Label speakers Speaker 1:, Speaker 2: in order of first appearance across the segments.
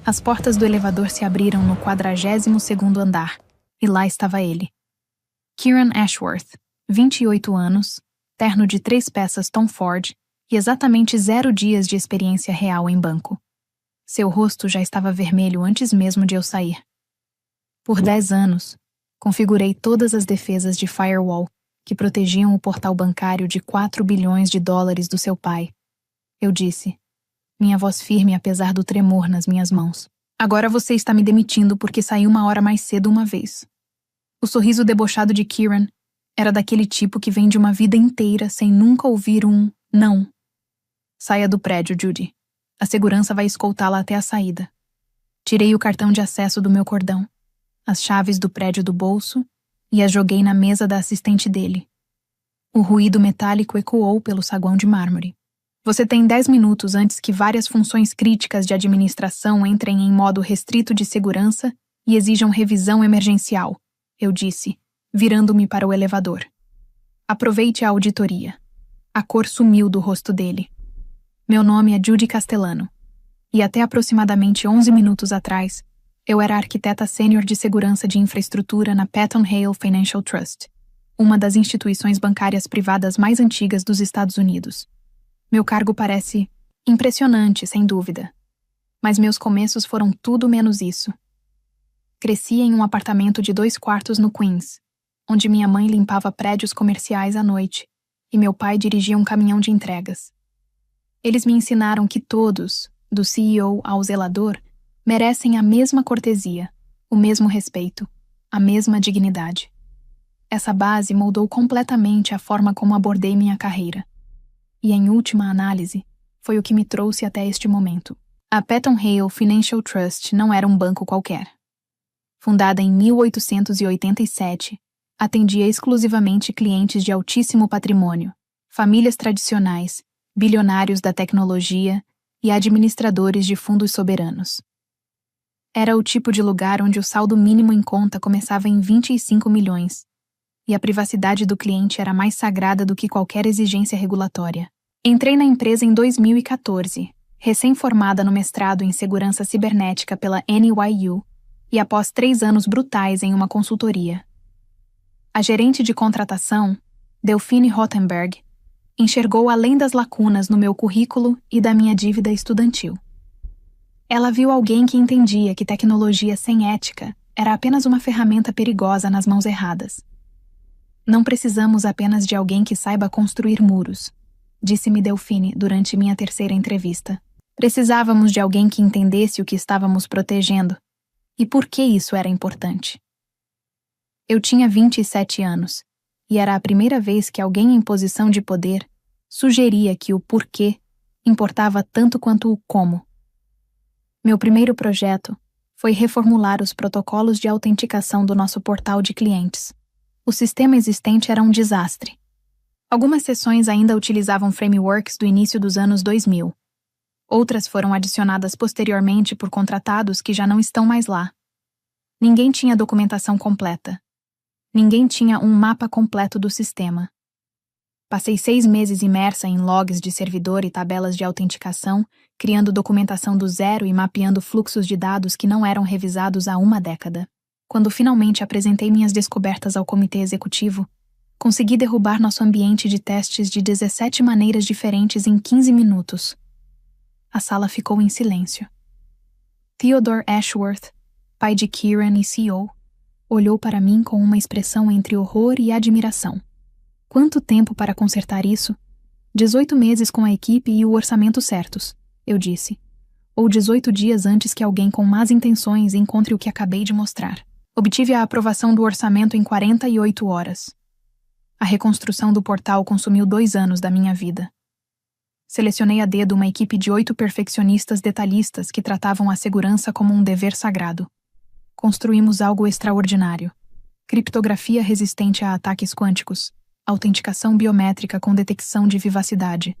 Speaker 1: As portas do elevador se abriram no 42º andar, e lá estava ele. Kieran Ashworth, 28 anos, terno de 3 peças Tom Ford e exatamente 0 dias de experiência real em banco. Seu rosto já estava vermelho antes mesmo de eu sair. Por 10 anos, configurei todas as defesas de firewall que protegiam o portal bancário de 4 bilhões de dólares do seu pai. Eu disse, minha voz firme apesar do tremor nas minhas mãos. Agora você está me demitindo porque saí 1 hora mais cedo uma vez. O sorriso debochado de Kieran era daquele tipo que vem de uma vida inteira sem nunca ouvir um não. Saia do prédio, Judy. A segurança vai escoltá-la até a saída. Tirei o cartão de acesso do meu cordão, as chaves do prédio do bolso e as joguei na mesa da assistente dele. O ruído metálico ecoou pelo saguão de mármore. Você tem 10 minutos antes que várias funções críticas de administração entrem em modo restrito de segurança e exijam revisão emergencial, eu disse, virando-me para o elevador. Aproveite a auditoria. A cor sumiu do rosto dele. Meu nome é Judy Castellano, e até aproximadamente 11 minutos atrás, eu era arquiteta sênior de segurança de infraestrutura na Patton Hale Financial Trust, uma das instituições bancárias privadas mais antigas dos Estados Unidos. Meu cargo parece impressionante, sem dúvida, mas meus começos foram tudo menos isso. Cresci em um apartamento de 2 quartos no Queens, onde minha mãe limpava prédios comerciais à noite e meu pai dirigia um caminhão de entregas. Eles me ensinaram que todos, do CEO ao zelador, merecem a mesma cortesia, o mesmo respeito, a mesma dignidade. Essa base moldou completamente a forma como abordei minha carreira. E, em última análise, foi o que me trouxe até este momento. A Patton Hale Financial Trust não era um banco qualquer. Fundada em 1887, atendia exclusivamente clientes de altíssimo patrimônio, famílias tradicionais, bilionários da tecnologia e administradores de fundos soberanos. Era o tipo de lugar onde o saldo mínimo em conta começava em 25 milhões, e a privacidade do cliente era mais sagrada do que qualquer exigência regulatória. Entrei na empresa em 2014, recém-formada no mestrado em segurança cibernética pela NYU, e após 3 anos brutais em uma consultoria. A gerente de contratação, Delphine Rothenberg, enxergou além das lacunas no meu currículo e da minha dívida estudantil. Ela viu alguém que entendia que tecnologia sem ética era apenas uma ferramenta perigosa nas mãos erradas. Não precisamos apenas de alguém que saiba construir muros, disse-me Delphine durante minha 3ª entrevista. Precisávamos de alguém que entendesse o que estávamos protegendo e por que isso era importante. Eu tinha 27 anos e era a primeira vez que alguém em posição de poder sugeria que o porquê importava tanto quanto o como. Meu primeiro projeto foi reformular os protocolos de autenticação do nosso portal de clientes. O sistema existente era um desastre. Algumas seções ainda utilizavam frameworks do início dos anos 2000. Outras foram adicionadas posteriormente por contratados que já não estão mais lá. Ninguém tinha documentação completa. Ninguém tinha um mapa completo do sistema. Passei 6 meses imersa em logs de servidor e tabelas de autenticação, criando documentação do zero e mapeando fluxos de dados que não eram revisados há 1 década. Quando finalmente apresentei minhas descobertas ao comitê executivo, consegui derrubar nosso ambiente de testes de 17 maneiras diferentes em 15 minutos. A sala ficou em silêncio. Theodore Ashworth, pai de Kieran e CEO, olhou para mim com uma expressão entre horror e admiração. Quanto tempo para consertar isso? 18 meses com a equipe e o orçamento certos, eu disse. Ou 18 dias antes que alguém com más intenções encontre o que acabei de mostrar. Obtive a aprovação do orçamento em 48 horas. A reconstrução do portal consumiu 2 anos da minha vida. Selecionei a dedo uma equipe de 8 perfeccionistas detalhistas que tratavam a segurança como um dever sagrado. Construímos algo extraordinário. Criptografia resistente a ataques quânticos, autenticação biométrica com detecção de vivacidade,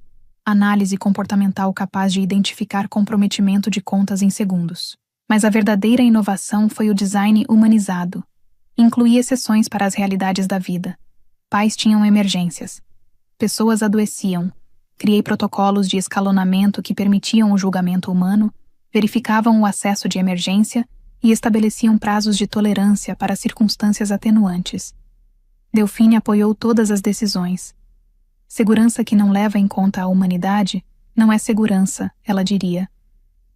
Speaker 1: análise comportamental capaz de identificar comprometimento de contas em segundos. Mas a verdadeira inovação foi o design humanizado. Incluía exceções para as realidades da vida. Pais tinham emergências. Pessoas adoeciam. Criei protocolos de escalonamento que permitiam o julgamento humano, verificavam o acesso de emergência e estabeleciam prazos de tolerância para circunstâncias atenuantes. Delphine apoiou todas as decisões. Segurança que não leva em conta a humanidade não é segurança, ela diria.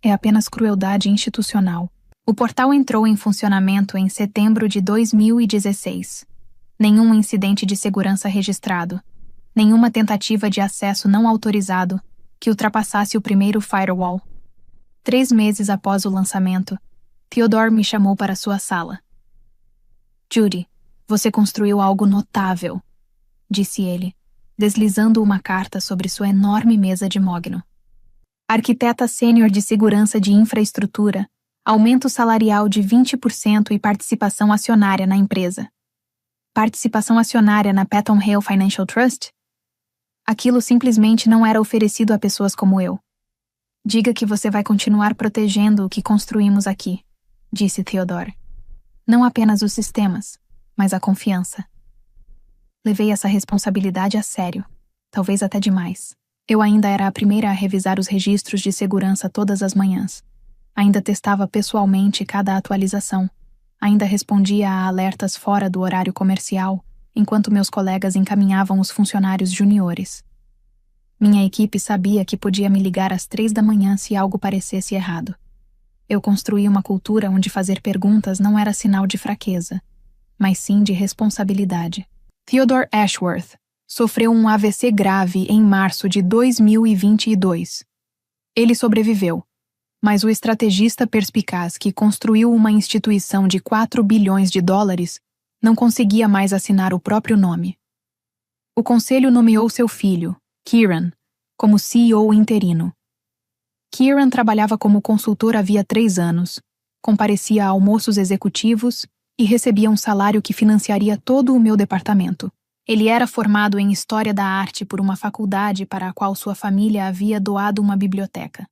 Speaker 1: É apenas crueldade institucional. O portal entrou em funcionamento em setembro de 2016. Nenhum incidente de segurança registrado. Nenhuma tentativa de acesso não autorizado que ultrapassasse o primeiro firewall. 3 meses após o lançamento, Theodore me chamou para sua sala. Judy, você construiu algo notável, disse ele, deslizando uma carta sobre sua enorme mesa de mogno. Arquiteta sênior de segurança de infraestrutura, aumento salarial de 20% e participação acionária na empresa. Participação acionária na Patton Hale Financial Trust? Aquilo simplesmente não era oferecido a pessoas como eu. Diga que você vai continuar protegendo o que construímos aqui, disse Theodore. Não apenas os sistemas, mas a confiança. Levei essa responsabilidade a sério, talvez até demais. Eu ainda era a primeira a revisar os registros de segurança todas as manhãs. Ainda testava pessoalmente cada atualização. Ainda respondia a alertas fora do horário comercial, enquanto meus colegas encaminhavam os funcionários juniores. Minha equipe sabia que podia me ligar às 3 da manhã se algo parecesse errado. Eu construí uma cultura onde fazer perguntas não era sinal de fraqueza, mas sim de responsabilidade. Theodore Ashworth sofreu um AVC grave em março de 2022. Ele sobreviveu, mas o estrategista perspicaz que construiu uma instituição de 4 bilhões de dólares não conseguia mais assinar o próprio nome. O conselho nomeou seu filho, Kieran, como CEO interino. Kieran trabalhava como consultor havia 3 anos, comparecia a almoços executivos e recebia um salário que financiaria todo o meu departamento. Ele era formado em História da Arte por uma faculdade para a qual sua família havia doado uma biblioteca.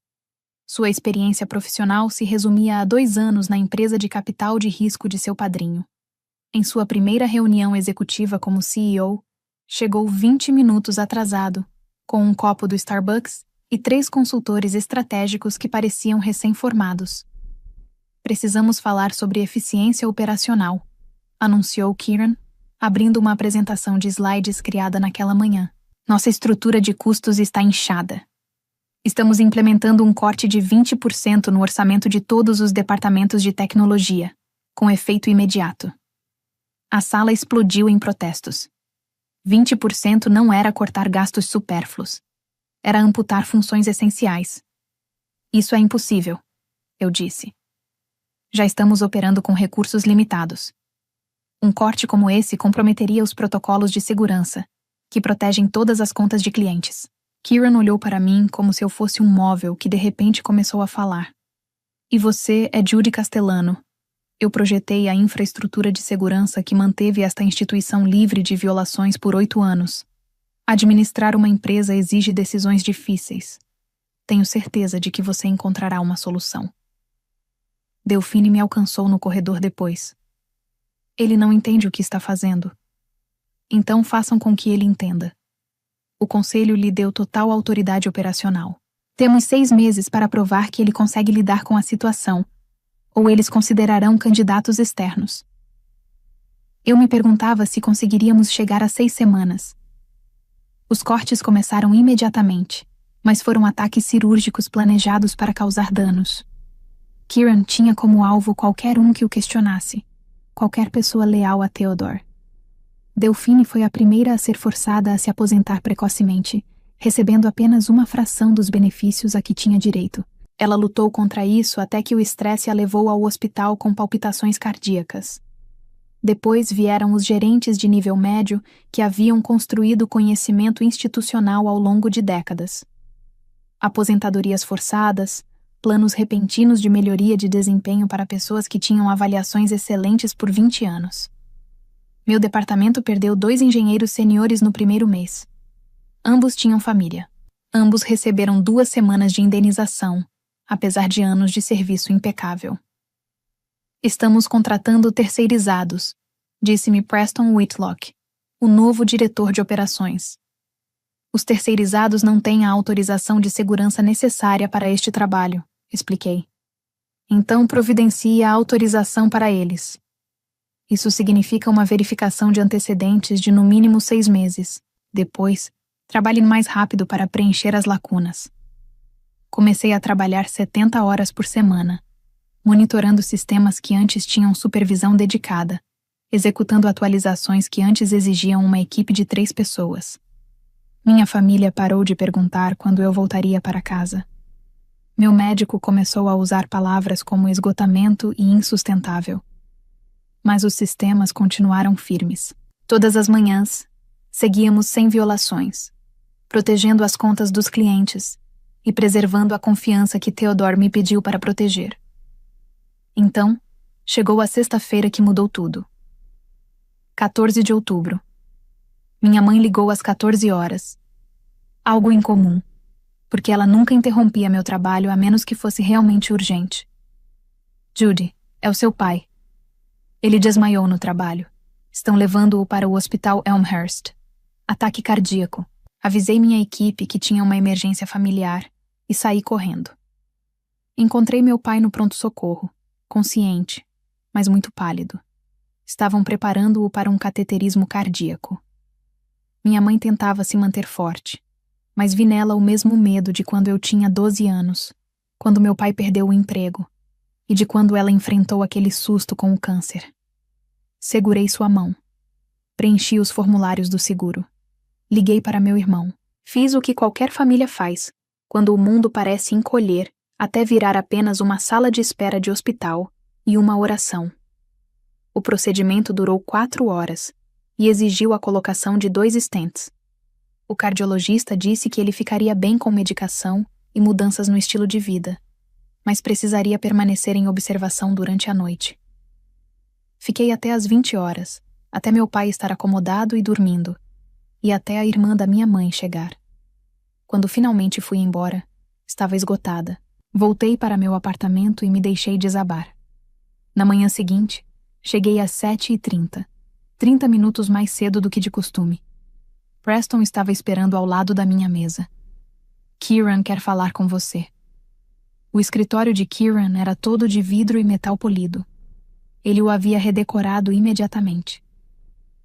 Speaker 1: Sua experiência profissional se resumia a 2 anos na empresa de capital de risco de seu padrinho. Em sua primeira reunião executiva como CEO, chegou 20 minutos atrasado, com um copo do Starbucks e 3 consultores estratégicos que pareciam recém-formados. Precisamos falar sobre eficiência operacional, anunciou Kieran, abrindo uma apresentação de slides criada naquela manhã. Nossa estrutura de custos está inchada. Estamos implementando um corte de 20% no orçamento de todos os departamentos de tecnologia, com efeito imediato. A sala explodiu em protestos. 20% não era cortar gastos supérfluos. Era amputar funções essenciais. Isso é impossível, eu disse. Já estamos operando com recursos limitados. Um corte como esse comprometeria os protocolos de segurança, que protegem todas as contas de clientes. Kieran olhou para mim como se eu fosse um móvel que de repente começou a falar. E você é Judy Castellano. Eu projetei a infraestrutura de segurança que manteve esta instituição livre de violações por 8 anos. Administrar uma empresa exige decisões difíceis. Tenho certeza de que você encontrará uma solução. Delphine me alcançou no corredor depois. Ele não entende o que está fazendo. Então façam com que ele entenda. O conselho lhe deu total autoridade operacional. Temos 6 meses para provar que ele consegue lidar com a situação, ou eles considerarão candidatos externos. Eu me perguntava se conseguiríamos chegar a 6 semanas. Os cortes começaram imediatamente, mas foram ataques cirúrgicos planejados para causar danos. Kieran tinha como alvo qualquer um que o questionasse, qualquer pessoa leal a Theodore. Delphine foi a primeira a ser forçada a se aposentar precocemente, recebendo apenas uma fração dos benefícios a que tinha direito. Ela lutou contra isso até que o estresse a levou ao hospital com palpitações cardíacas. Depois vieram os gerentes de nível médio que haviam construído conhecimento institucional ao longo de décadas. Aposentadorias forçadas, planos repentinos de melhoria de desempenho para pessoas que tinham avaliações excelentes por 20 anos. Meu departamento perdeu 2 engenheiros seniores no primeiro mês. Ambos tinham família. Ambos receberam 2 semanas de indenização, apesar de anos de serviço impecável. Estamos contratando terceirizados, disse-me Preston Whitlock, o novo diretor de operações. Os terceirizados não têm a autorização de segurança necessária para este trabalho, expliquei. Então providencie a autorização para eles. Isso significa uma verificação de antecedentes de no mínimo 6 meses. Depois, trabalhe mais rápido para preencher as lacunas. Comecei a trabalhar 70 horas por semana, monitorando sistemas que antes tinham supervisão dedicada, executando atualizações que antes exigiam uma equipe de 3 pessoas. Minha família parou de perguntar quando eu voltaria para casa. Meu médico começou a usar palavras como esgotamento e insustentável. Mas os sistemas continuaram firmes. Todas as manhãs, seguíamos sem violações, protegendo as contas dos clientes e preservando a confiança que Theodore me pediu para proteger. Então, chegou a sexta-feira que mudou tudo. 14 de outubro. Minha mãe ligou às 14 horas. Algo incomum, porque ela nunca interrompia meu trabalho a menos que fosse realmente urgente. Judy, é o seu pai. Ele desmaiou no trabalho. Estão levando-o para o hospital Elmhurst. Ataque cardíaco. Avisei minha equipe que tinha uma emergência familiar e saí correndo. Encontrei meu pai no pronto-socorro, consciente, mas muito pálido. Estavam preparando-o para um cateterismo cardíaco. Minha mãe tentava se manter forte, mas vi nela o mesmo medo de quando eu tinha 12 anos, quando meu pai perdeu o emprego, e de quando ela enfrentou aquele susto com o câncer. Segurei sua mão. Preenchi os formulários do seguro. Liguei para meu irmão. Fiz o que qualquer família faz, quando o mundo parece encolher até virar apenas uma sala de espera de hospital e uma oração. O procedimento durou 4 horas e exigiu a colocação de 2 stents. O cardiologista disse que ele ficaria bem com medicação e mudanças no estilo de vida, mas precisaria permanecer em observação durante a noite. Fiquei até às 20 horas, até meu pai estar acomodado e dormindo, e até a irmã da minha mãe chegar. Quando finalmente fui embora, estava esgotada. Voltei para meu apartamento e me deixei desabar. Na manhã seguinte, cheguei às 7h30, 30 minutos mais cedo do que de costume. Preston estava esperando ao lado da minha mesa. Kieran quer falar com você. O escritório de Kieran era todo de vidro e metal polido. Ele o havia redecorado imediatamente.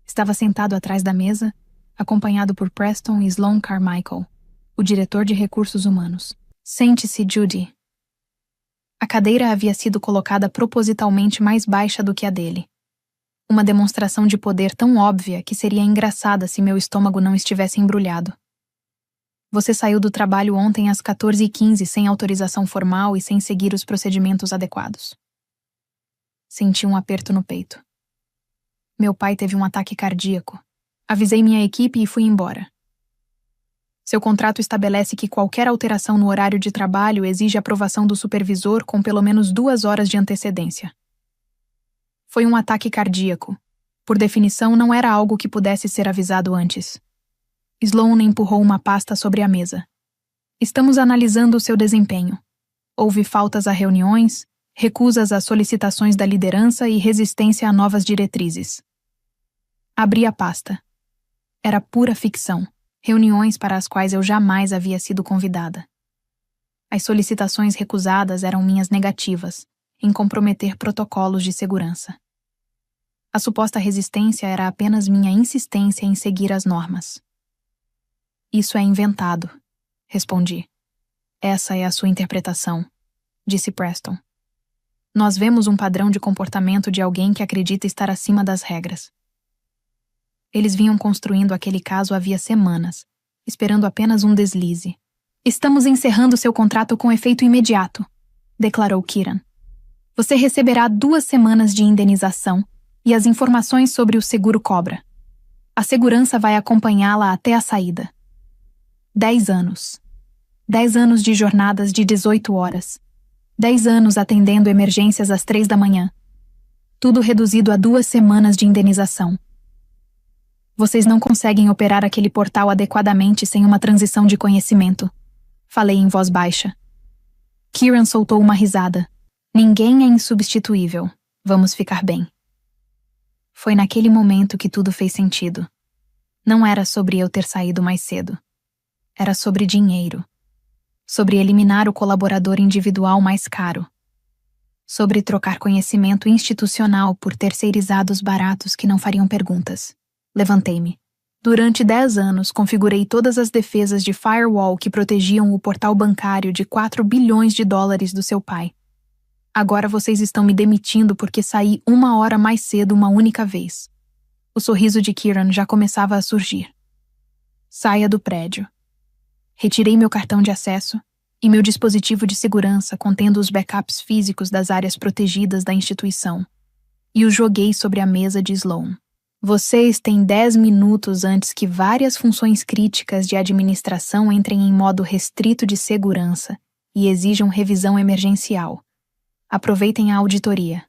Speaker 1: Estava sentado atrás da mesa, acompanhado por Preston e Sloane Carmichael, o diretor de recursos humanos. Sente-se, Judy. A cadeira havia sido colocada propositalmente mais baixa do que a dele. Uma demonstração de poder tão óbvia que seria engraçada se meu estômago não estivesse embrulhado. Você saiu do trabalho ontem às 14h15 sem autorização formal e sem seguir os procedimentos adequados. Senti um aperto no peito. Meu pai teve um ataque cardíaco. Avisei minha equipe e fui embora. Seu contrato estabelece que qualquer alteração no horário de trabalho exige aprovação do supervisor com pelo menos 2 horas de antecedência. Foi um ataque cardíaco. Por definição, não era algo que pudesse ser avisado antes. Sloane empurrou uma pasta sobre a mesa. Estamos analisando o seu desempenho. Houve faltas a reuniões, recusas às solicitações da liderança e resistência a novas diretrizes. Abri a pasta. Era pura ficção. Reuniões para as quais eu jamais havia sido convidada. As solicitações recusadas eram minhas negativas, em comprometer protocolos de segurança. A suposta resistência era apenas minha insistência em seguir as normas. Isso é inventado, respondi. Essa é a sua interpretação, disse Preston. Nós vemos um padrão de comportamento de alguém que acredita estar acima das regras. Eles vinham construindo aquele caso havia semanas, esperando apenas um deslize. Estamos encerrando seu contrato com efeito imediato, declarou Kieran. Você receberá 2 semanas de indenização e as informações sobre o seguro cobra. A segurança vai acompanhá-la até a saída. 10 anos. 10 anos de jornadas de 18 horas. 10 anos atendendo emergências às 3 da manhã. Tudo reduzido a 2 semanas de indenização. Vocês não conseguem operar aquele portal adequadamente sem uma transição de conhecimento. Falei em voz baixa. Kieran soltou uma risada. Ninguém é insubstituível. Vamos ficar bem. Foi naquele momento que tudo fez sentido. Não era sobre eu ter saído mais cedo. Era sobre dinheiro. Sobre eliminar o colaborador individual mais caro. sobre trocar conhecimento institucional por terceirizados baratos que não fariam perguntas. Levantei-me. Durante 10 anos, configurei todas as defesas de firewall que protegiam o portal bancário de 4 bilhões de dólares do seu pai. Agora vocês estão me demitindo porque saí 1 hora mais cedo uma única vez. O sorriso de Kieran já começava a surgir. Saia do prédio. Retirei meu cartão de acesso e meu dispositivo de segurança contendo os backups físicos das áreas protegidas da instituição e o joguei sobre a mesa de Sloan. Vocês têm 10 minutos antes que várias funções críticas de administração entrem em modo restrito de segurança e exijam revisão emergencial. Aproveitem a auditoria.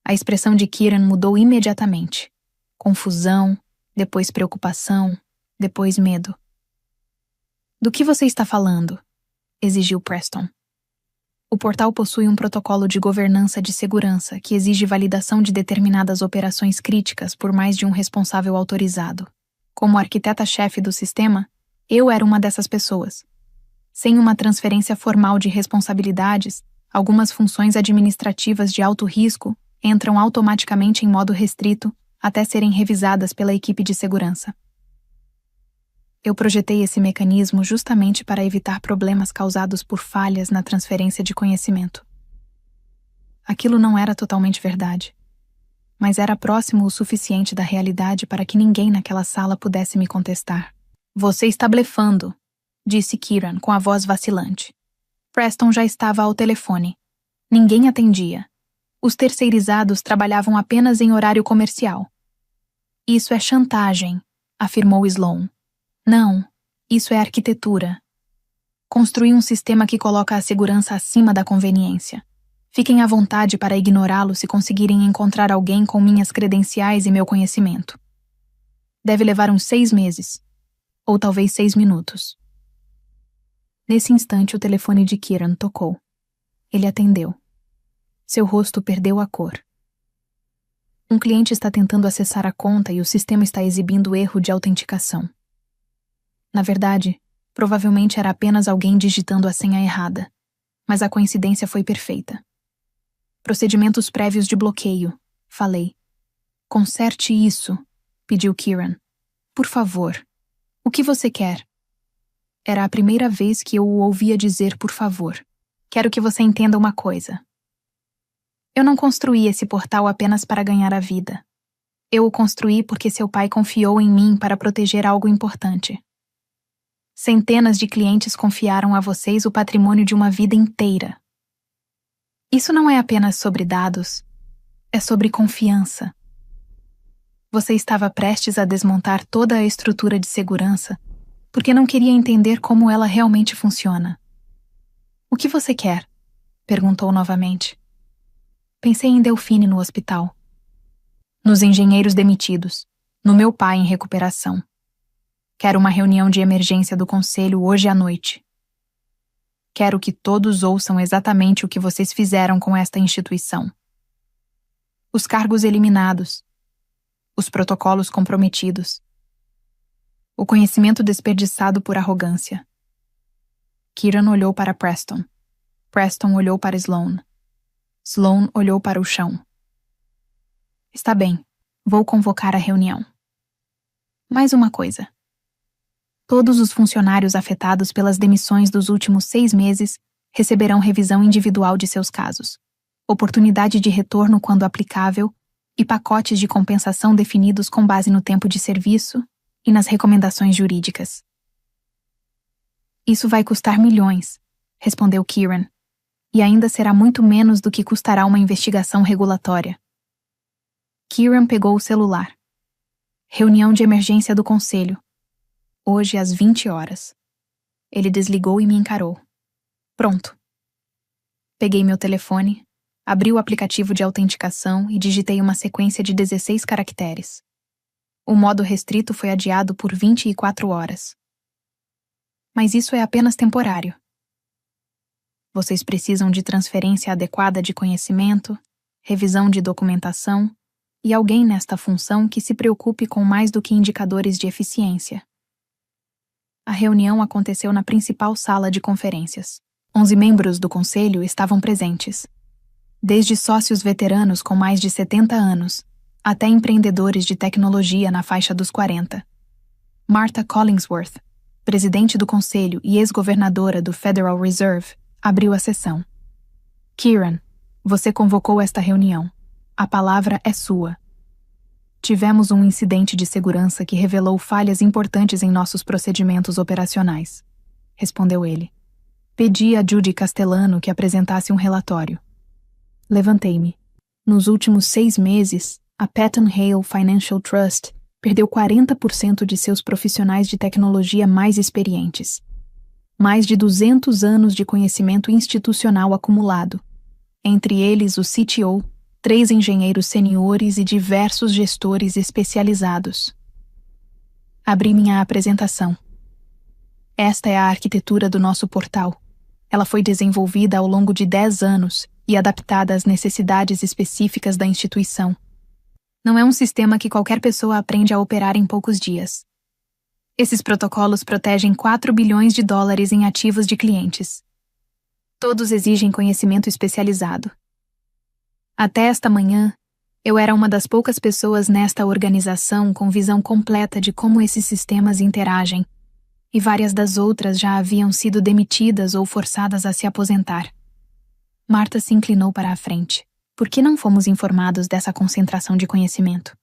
Speaker 1: A expressão de Kieran mudou imediatamente. Confusão, depois preocupação, depois medo. Do que você está falando? Exigiu Preston. O portal possui um protocolo de governança de segurança que exige validação de determinadas operações críticas por mais de um responsável autorizado. Como arquiteta-chefe do sistema, eu era uma dessas pessoas. Sem uma transferência formal de responsabilidades, algumas funções administrativas de alto risco entram automaticamente em modo restrito até serem revisadas pela equipe de segurança. Eu projetei esse mecanismo justamente para evitar problemas causados por falhas na transferência de conhecimento. Aquilo não era totalmente verdade, mas era próximo o suficiente da realidade para que ninguém naquela sala pudesse me contestar. Você está blefando, disse Kieran com a voz vacilante. Preston já estava ao telefone. Ninguém atendia. Os terceirizados trabalhavam apenas em horário comercial. Isso é chantagem, afirmou Sloan. Não, isso é arquitetura. Construí um sistema que coloca a segurança acima da conveniência. Fiquem à vontade para ignorá-lo se conseguirem encontrar alguém com minhas credenciais e meu conhecimento. Deve levar uns 6 meses, ou talvez 6 minutos. Nesse instante, o telefone de Kieran tocou. Ele atendeu. Seu rosto perdeu a cor. Um cliente está tentando acessar a conta e o sistema está exibindo erro de autenticação. Na verdade, provavelmente era apenas alguém digitando a senha errada, mas a coincidência foi perfeita. Procedimentos prévios de bloqueio, falei. Conserte isso, pediu Kieran. Por favor. O que você quer? Era a primeira vez que eu o ouvia dizer por favor. Quero que você entenda uma coisa. Eu não construí esse portal apenas para ganhar a vida. Eu o construí porque seu pai confiou em mim para proteger algo importante. Centenas de clientes confiaram a vocês o patrimônio de uma vida inteira. Isso não é apenas sobre dados, é sobre confiança. Você estava prestes a desmontar toda a estrutura de segurança porque não queria entender como ela realmente funciona. O que você quer? Perguntou novamente. Pensei em Delphine no hospital. Nos engenheiros demitidos. No meu pai em recuperação. Quero uma reunião de emergência do conselho hoje à noite. Quero que todos ouçam exatamente o que vocês fizeram com esta instituição. Os cargos eliminados. Os protocolos comprometidos. O conhecimento desperdiçado por arrogância. Kieran olhou para Preston. Preston olhou para Sloan. Sloan olhou para o chão. Está bem, vou convocar a reunião. Mais uma coisa. Todos os funcionários afetados pelas demissões dos últimos 6 meses receberão revisão individual de seus casos, oportunidade de retorno quando aplicável e pacotes de compensação definidos com base no tempo de serviço e nas recomendações jurídicas. Isso vai custar milhões, respondeu Kieran, e ainda será muito menos do que custará uma investigação regulatória. Kieran pegou o celular. Reunião de emergência do conselho. Hoje às 20 horas. Ele desligou e me encarou. Pronto. Peguei meu telefone, abri o aplicativo de autenticação e digitei uma sequência de 16 caracteres. O modo restrito foi adiado por 24 horas. Mas isso é apenas temporário. Vocês precisam de transferência adequada de conhecimento, revisão de documentação e alguém nesta função que se preocupe com mais do que indicadores de eficiência. A reunião aconteceu na principal sala de conferências. 11 membros do conselho estavam presentes. desde sócios veteranos com mais de 70 anos, até empreendedores de tecnologia na faixa dos 40. Martha Collingsworth, presidente do conselho e ex-governadora do Federal Reserve, abriu a sessão. Kieran, você convocou esta reunião. A palavra é sua. Tivemos um incidente de segurança que revelou falhas importantes em nossos procedimentos operacionais, respondeu ele. Pedi a Judy Castellano que apresentasse um relatório. Levantei-me. Nos últimos 6 meses, a Patton Hale Financial Trust perdeu 40% de seus profissionais de tecnologia mais experientes. Mais de 200 anos de conhecimento institucional acumulado, entre eles o CTO, 3 engenheiros seniores e diversos gestores especializados. Abri minha apresentação. Esta é a arquitetura do nosso portal. Ela foi desenvolvida ao longo de 10 anos e adaptada às necessidades específicas da instituição. Não é um sistema que qualquer pessoa aprende a operar em poucos dias. Esses protocolos protegem 4 bilhões de dólares em ativos de clientes. Todos exigem conhecimento especializado. Até esta manhã, eu era uma das poucas pessoas nesta organização com visão completa de como esses sistemas interagem, e várias das outras já haviam sido demitidas ou forçadas a se aposentar. Martha se inclinou para a frente. Por que não fomos informados dessa concentração de conhecimento?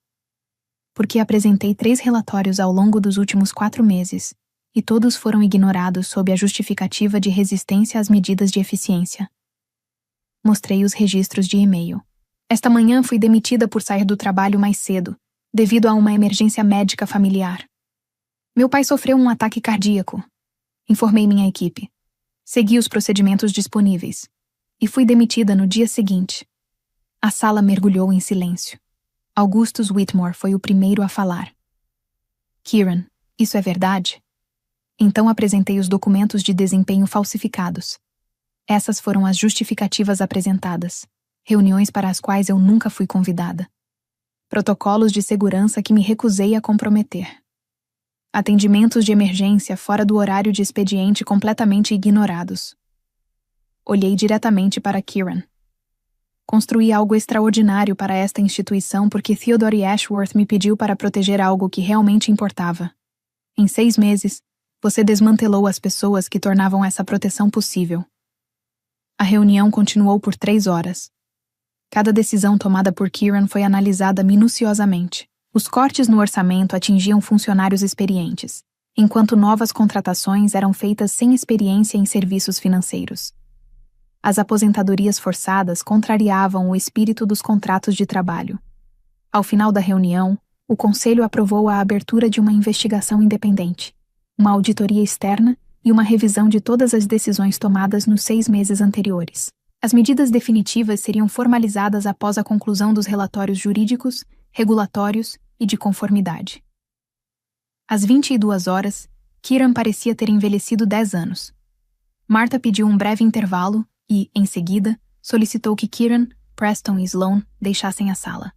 Speaker 1: Porque apresentei 3 relatórios ao longo dos últimos 4 meses, e todos foram ignorados sob a justificativa de resistência às medidas de eficiência. Mostrei os registros de e-mail. Esta manhã fui demitida por sair do trabalho mais cedo, devido a uma emergência médica familiar. Meu pai sofreu um ataque cardíaco. Informei minha equipe. Segui os procedimentos disponíveis. E fui demitida no dia seguinte. A sala mergulhou em silêncio. Augustus Whitmore foi o primeiro a falar. Kieran, isso é verdade? Então apresentei os documentos de desempenho falsificados. Essas foram as justificativas apresentadas, reuniões para as quais eu nunca fui convidada. Protocolos de segurança que me recusei a comprometer. Atendimentos de emergência fora do horário de expediente completamente ignorados. Olhei diretamente para Kieran. Construí algo extraordinário para esta instituição porque Theodore Ashworth me pediu para proteger algo que realmente importava. Em 6 meses, você desmantelou as pessoas que tornavam essa proteção possível. A reunião continuou por 3 horas. Cada decisão tomada por Kieran foi analisada minuciosamente. Os cortes no orçamento atingiam funcionários experientes, enquanto novas contratações eram feitas sem experiência em serviços financeiros. As aposentadorias forçadas contrariavam o espírito dos contratos de trabalho. Ao final da reunião, o Conselho aprovou a abertura de uma investigação independente, uma auditoria externa e uma revisão de todas as decisões tomadas nos 6 meses anteriores. As medidas definitivas seriam formalizadas após a conclusão dos relatórios jurídicos, regulatórios e de conformidade. Às 22 horas, Kieran parecia ter envelhecido 10 anos. Martha pediu um breve intervalo e, em seguida, solicitou que Kieran, Preston e Sloan deixassem a sala.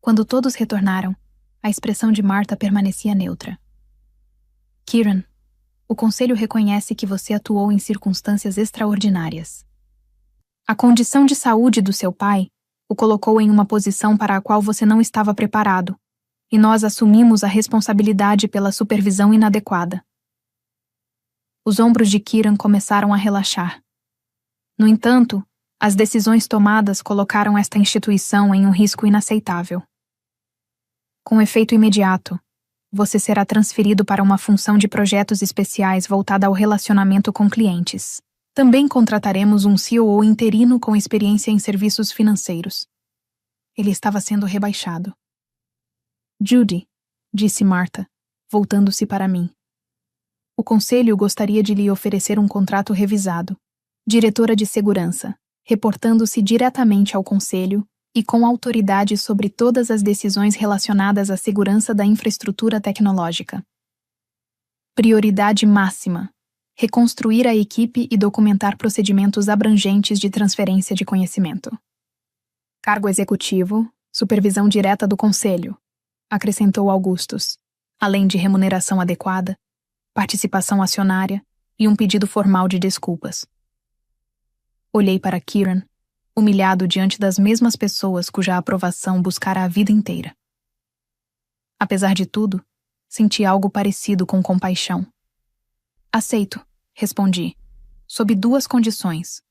Speaker 1: Quando todos retornaram, a expressão de Martha permanecia neutra. Kieran, o Conselho reconhece que você atuou em circunstâncias extraordinárias. A condição de saúde do seu pai o colocou em uma posição para a qual você não estava preparado, e nós assumimos a responsabilidade pela supervisão inadequada. Os ombros de Kieran começaram a relaxar. No entanto, as decisões tomadas colocaram esta instituição em um risco inaceitável. Com efeito imediato, você será transferido para uma função de projetos especiais voltada ao relacionamento com clientes. Também contrataremos um COO interino com experiência em serviços financeiros. Ele estava sendo rebaixado. Judy, disse Martha, voltando-se para mim. O Conselho gostaria de lhe oferecer um contrato revisado. Diretora de Segurança, reportando-se diretamente ao Conselho e com autoridade sobre todas as decisões relacionadas à segurança da infraestrutura tecnológica. Prioridade máxima: reconstruir a equipe e documentar procedimentos abrangentes de transferência de conhecimento. Cargo executivo, supervisão direta do Conselho, acrescentou Augustus, além de remuneração adequada, participação acionária e um pedido formal de desculpas. Olhei para Kieran, humilhado diante das mesmas pessoas cuja aprovação buscara a vida inteira. Apesar de tudo, senti algo parecido com compaixão. Aceito, respondi, sob 2 condições.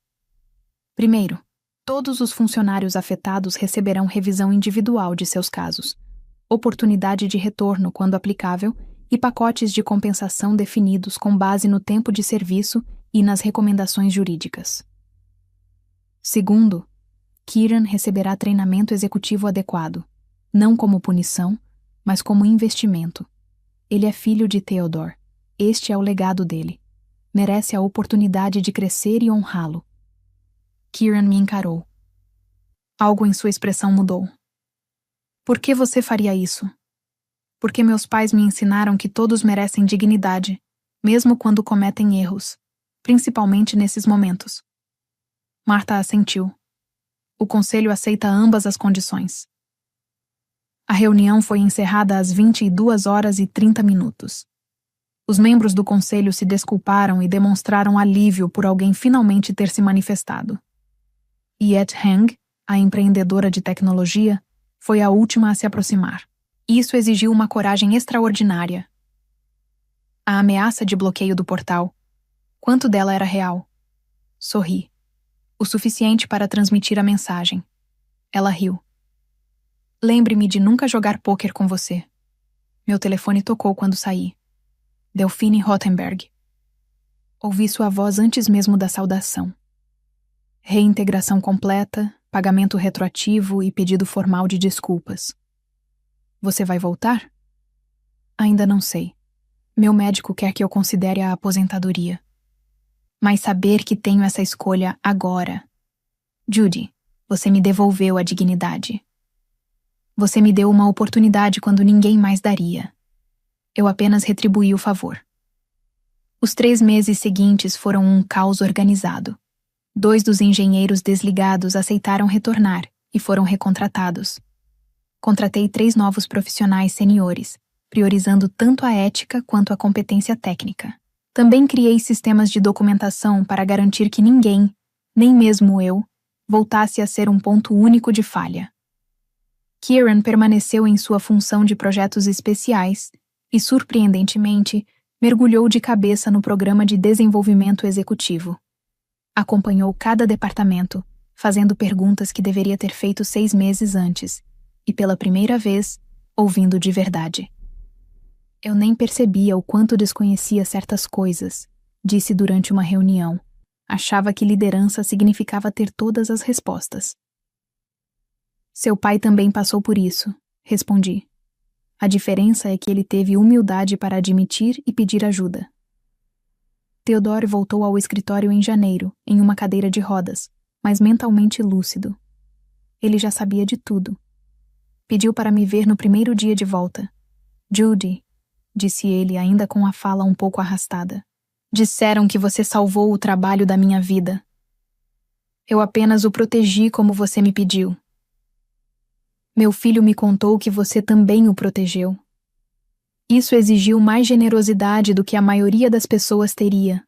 Speaker 1: Primeiro, todos os funcionários afetados receberão revisão individual de seus casos, oportunidade de retorno quando aplicável e pacotes de compensação definidos com base no tempo de serviço e nas recomendações jurídicas. Segundo, Kieran receberá treinamento executivo adequado, não como punição, mas como investimento. Ele é filho de Theodore. Este é o legado dele. Merece a oportunidade de crescer e honrá-lo. Kieran me encarou. Algo em sua expressão mudou. Por que você faria isso? Porque meus pais me ensinaram que todos merecem dignidade, mesmo quando cometem erros, principalmente nesses momentos. Martha assentiu. O conselho aceita ambas as condições. A reunião foi encerrada às 22h30. Os membros do conselho se desculparam e demonstraram alívio por alguém finalmente ter se manifestado. Yet Heng, a empreendedora de tecnologia, foi a última a se aproximar. Isso exigiu uma coragem extraordinária. A ameaça de bloqueio do portal. Quanto dela era real? Sorri. O suficiente para transmitir a mensagem. Ela riu. Lembre-me de nunca jogar pôquer com você. Meu telefone tocou quando saí. Delphine Rothenberg. Ouvi sua voz antes mesmo da saudação. Reintegração completa, pagamento retroativo e pedido formal de desculpas. Você vai voltar? Ainda não sei. Meu médico quer que eu considere a aposentadoria. Mas saber que tenho essa escolha agora. Judy, você me devolveu a dignidade. Você me deu uma oportunidade quando ninguém mais daria. Eu apenas retribuí o favor. Os 3 meses seguintes foram um caos organizado. 2 dos engenheiros desligados aceitaram retornar e foram recontratados. Contratei 3 novos profissionais seniores, priorizando tanto a ética quanto a competência técnica. Também criei sistemas de documentação para garantir que ninguém, nem mesmo eu, voltasse a ser um ponto único de falha. Kieran permaneceu em sua função de projetos especiais e, surpreendentemente, mergulhou de cabeça no programa de desenvolvimento executivo. Acompanhou cada departamento, fazendo perguntas que deveria ter feito 6 meses antes, e pela primeira vez, ouvindo de verdade. Eu nem percebia o quanto desconhecia certas coisas, disse durante uma reunião. Achava que liderança significava ter todas as respostas. Seu pai também passou por isso, respondi. A diferença é que ele teve humildade para admitir e pedir ajuda. Theodore voltou ao escritório em janeiro, em uma cadeira de rodas, mas mentalmente lúcido. Ele já sabia de tudo. Pediu para me ver no primeiro dia de volta. Judy, disse ele ainda com a fala um pouco arrastada. Disseram que você salvou o trabalho da minha vida. Eu apenas o protegi como você me pediu. Meu filho me contou que você também o protegeu. Isso exigiu mais generosidade do que a maioria das pessoas teria.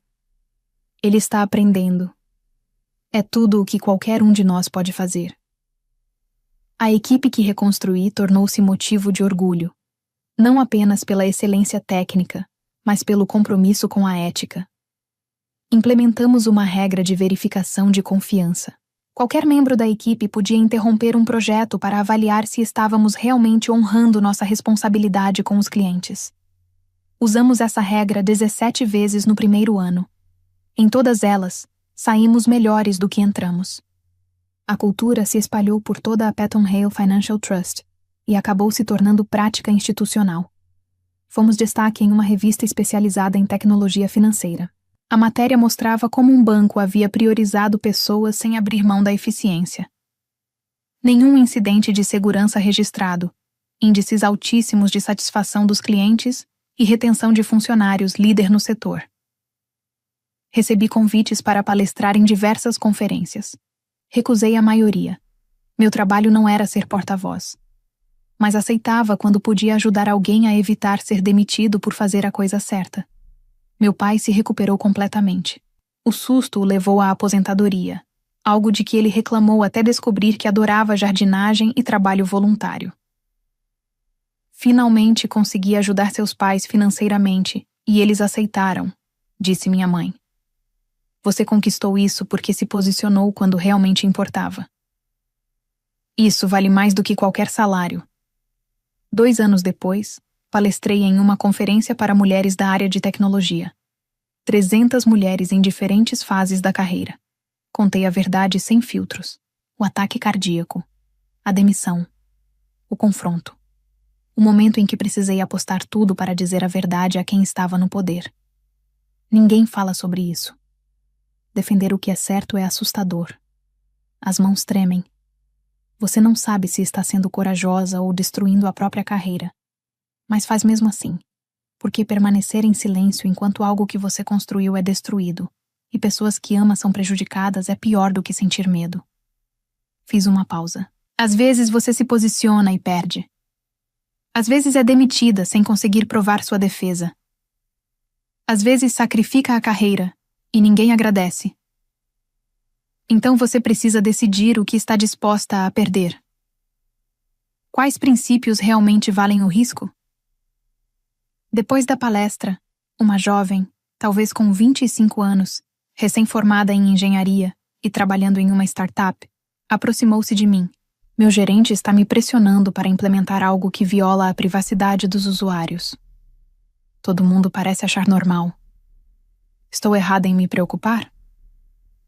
Speaker 1: Ele está aprendendo. É tudo o que qualquer um de nós pode fazer. A equipe que reconstruí tornou-se motivo de orgulho, não apenas pela excelência técnica, mas pelo compromisso com a ética. Implementamos uma regra de verificação de confiança. Qualquer membro da equipe podia interromper um projeto para avaliar se estávamos realmente honrando nossa responsabilidade com os clientes. Usamos essa regra 17 vezes no primeiro ano. Em todas elas, saímos melhores do que entramos. A cultura se espalhou por toda a Patton Hale Financial Trust e acabou se tornando prática institucional. Fomos destaque em uma revista especializada em tecnologia financeira. A matéria mostrava como um banco havia priorizado pessoas sem abrir mão da eficiência. Nenhum incidente de segurança registrado, índices altíssimos de satisfação dos clientes e retenção de funcionários líder no setor. Recebi convites para palestrar em diversas conferências. Recusei a maioria. Meu trabalho não era ser porta-voz. Mas aceitava quando podia ajudar alguém a evitar ser demitido por fazer a coisa certa. Meu pai se recuperou completamente. O susto o levou à aposentadoria, algo de que ele reclamou até descobrir que adorava jardinagem e trabalho voluntário. Finalmente consegui ajudar seus pais financeiramente e eles aceitaram, disse minha mãe. Você conquistou isso porque se posicionou quando realmente importava. Isso vale mais do que qualquer salário. 2 anos depois, palestrei em uma conferência para mulheres da área de tecnologia. 300 mulheres em diferentes fases da carreira. Contei a verdade sem filtros. O ataque cardíaco. A demissão. O confronto. O momento em que precisei apostar tudo para dizer a verdade a quem estava no poder. Ninguém fala sobre isso. Defender o que é certo é assustador. As mãos tremem. Você não sabe se está sendo corajosa ou destruindo a própria carreira. Mas faz mesmo assim. Porque permanecer em silêncio enquanto algo que você construiu é destruído e pessoas que ama são prejudicadas é pior do que sentir medo. Fiz uma pausa. Às vezes você se posiciona e perde. Às vezes é demitida sem conseguir provar sua defesa. Às vezes sacrifica a carreira e ninguém agradece. Então você precisa decidir o que está disposta a perder. Quais princípios realmente valem o risco? Depois da palestra, uma jovem, talvez com 25 anos, recém-formada em engenharia e trabalhando em uma startup, aproximou-se de mim. Meu gerente está me pressionando para implementar algo que viola a privacidade dos usuários. Todo mundo parece achar normal. Estou errada em me preocupar?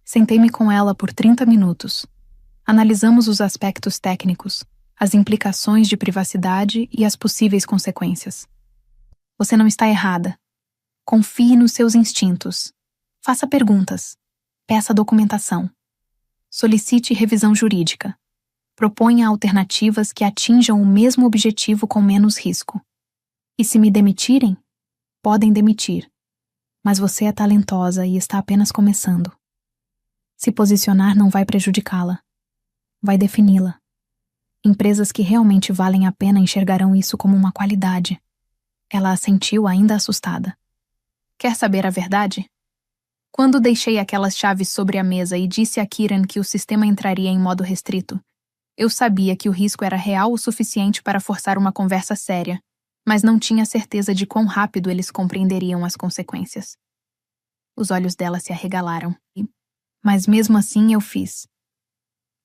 Speaker 1: Sentei-me com ela por 30 minutos. Analisamos os aspectos técnicos, as implicações de privacidade e as possíveis consequências. Você não está errada. Confie nos seus instintos. Faça perguntas. Peça documentação. Solicite revisão jurídica. Proponha alternativas que atinjam o mesmo objetivo com menos risco. E se me demitirem, podem demitir. Mas você é talentosa e está apenas começando. Se posicionar não vai prejudicá-la. Vai defini-la. Empresas que realmente valem a pena enxergarão isso como uma qualidade. Ela assentiu ainda assustada. Quer saber a verdade? Quando deixei aquelas chaves sobre a mesa e disse a Kieran que o sistema entraria em modo restrito, eu sabia que o risco era real o suficiente para forçar uma conversa séria, mas não tinha certeza de quão rápido eles compreenderiam as consequências. Os olhos dela se arregalaram. Mas mesmo assim eu fiz.